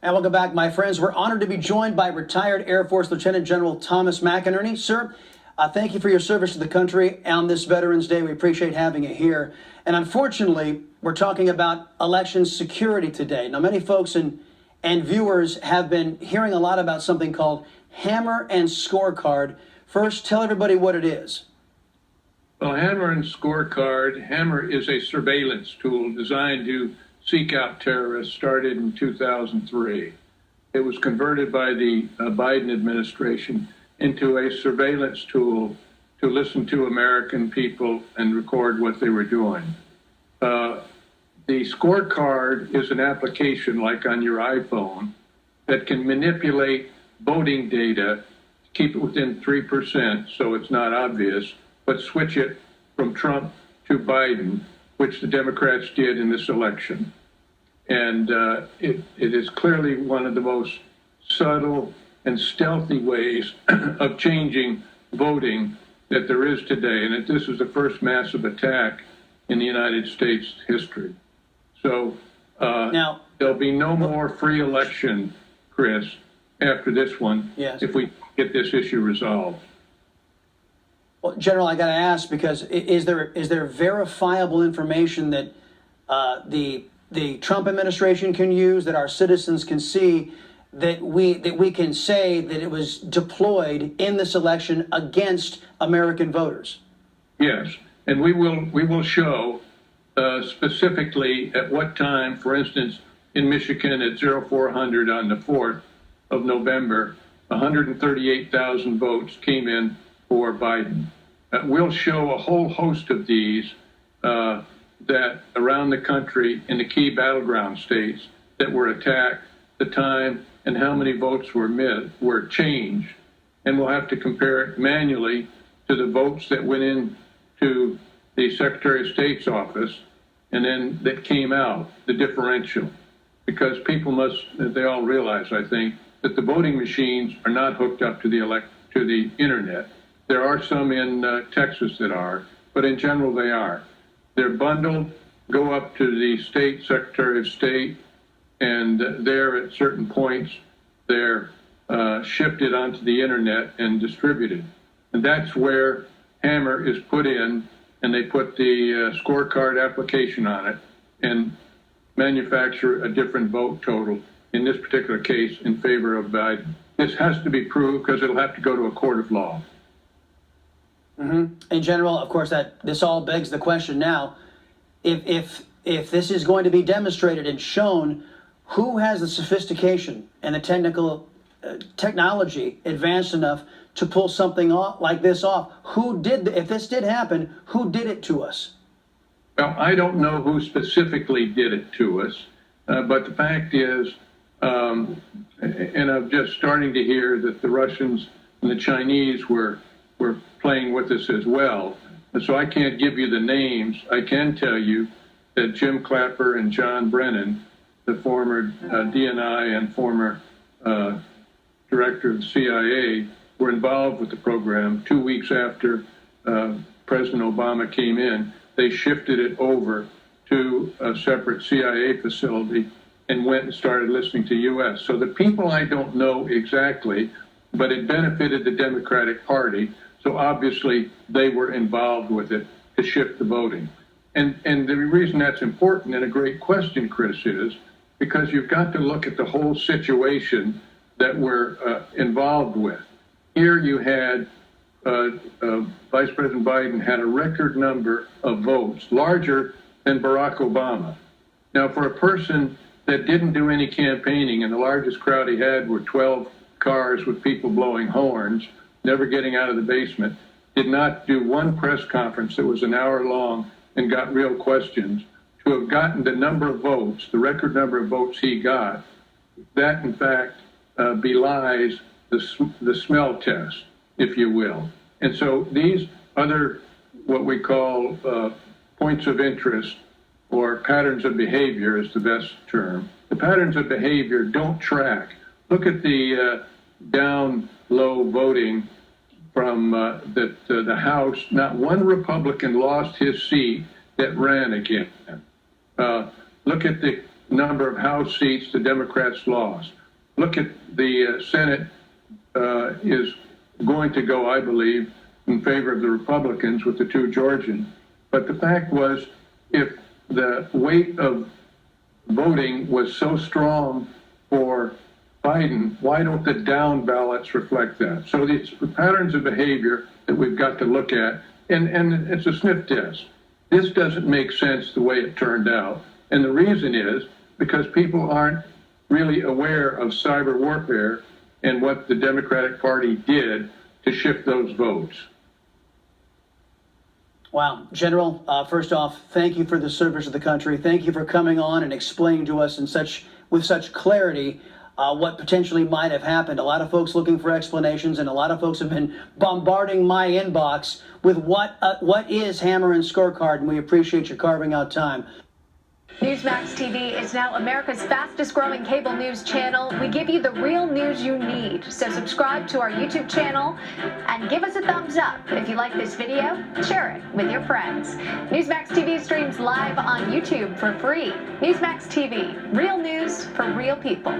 And welcome back, my friends. We're honored to be joined by retired Air Force Lieutenant General Thomas Mclnerney. Sir, thank you for your service to the country on this Veterans Day. We appreciate having you here. And unfortunately, we're talking about election security today. Now, many folks and viewers have been hearing a lot about something called Hammer and Scorecard. First, tell everybody what it is. Well, Hammer and Scorecard, Hammer is a surveillance tool designed to seek out terrorists, started in 2003. It was converted by the Biden administration into a surveillance tool to listen to American people and record what they were doing. The scorecard is an application like on your iPhone that can manipulate voting data, keep it within 3% so it's not obvious, but switch it from Trump to Biden, which the Democrats did in this election. And it is clearly one of the most subtle and stealthy ways of changing voting that there is today. And that this is the first massive attack in the United States history. So now there'll be no more free election, Chris, after this one, yes, if we get this issue resolved. Well, General, I got to ask, because is there verifiable information that the Trump administration can use, that our citizens can see, that we can say that it was deployed in this election against American voters? Yes, and we will show specifically at what time. For instance, in Michigan at 0400 on the 4th of November, 138,000 votes came in for Biden. We'll show a whole host of these that around the country in the key battleground states that were attacked, the time and how many votes were changed. And we'll have to compare it manually to the votes that went in to the Secretary of State's office and then that came out, the differential. Because people they all realize, I think, that the voting machines are not hooked up to the internet. There are some in Texas that are, but in general they are. They're bundled, go up to the state Secretary of State, and there at certain points they're shifted onto the internet and distributed. And that's where Hammer is put in, and they put the scorecard application on it and manufacture a different vote total, in this particular case, in favor of Biden. This has to be proved because it'll have to go to a court of law. Mm-hmm. In general, of course, this all begs the question now, if this is going to be demonstrated and shown, who has the sophistication and the technology advanced enough to pull something off like this off? Who did, if this did happen, who did it to us? Well, I don't know who specifically did it to us, but the fact is, and I'm just starting to hear that the Russians and the Chinese were playing with us as well. And so I can't give you the names. I can tell you that Jim Clapper and John Brennan, the former DNI and former director of the CIA, were involved with the program. 2 weeks after President Obama came in, they shifted it over to a separate CIA facility and went and started listening to U.S. So the people I don't know exactly, but it benefited the Democratic Party. So obviously they were involved with it to shift the voting. And the reason that's important and a great question, Chris, is because you've got to look at the whole situation that we're involved with. Here you had Vice President Biden had a record number of votes, larger than Barack Obama. Now, for a person that didn't do any campaigning, and the largest crowd he had were 12 cars with people blowing horns, never getting out of the basement, did not do one press conference that was an hour long and got real questions, to have gotten the number of votes, the record number of votes he got, that in fact belies the smell test, if you will. And so these other, what we call points of interest or patterns of behavior is the best term. The patterns of behavior don't track. Look at the down low voting from the House. Not one Republican lost his seat that ran again. Look at the number of House seats the Democrats lost. Look at the Senate is going to go, I believe, in favor of the Republicans with the 2 Georgian. But the fact was, if the weight of voting was so strong for Biden, why don't the down ballots reflect that? So it's patterns of behavior that we've got to look at, and it's a sniff test. This doesn't make sense the way it turned out. And the reason is because people aren't really aware of cyber warfare and what the Democratic Party did to shift those votes. Wow. General, first off, thank you for the service of the country. Thank you for coming on and explaining to us with such clarity what potentially might have happened. A lot of folks looking for explanations, and a lot of folks have been bombarding my inbox with what is Hammer and Scorecard, and we appreciate you carving out time. Newsmax TV is now America's fastest growing cable news channel. We give you the real news you need. So subscribe to our YouTube channel and give us a thumbs up. If you like this video, share it with your friends. Newsmax TV streams live on YouTube for free. Newsmax TV, real news for real people.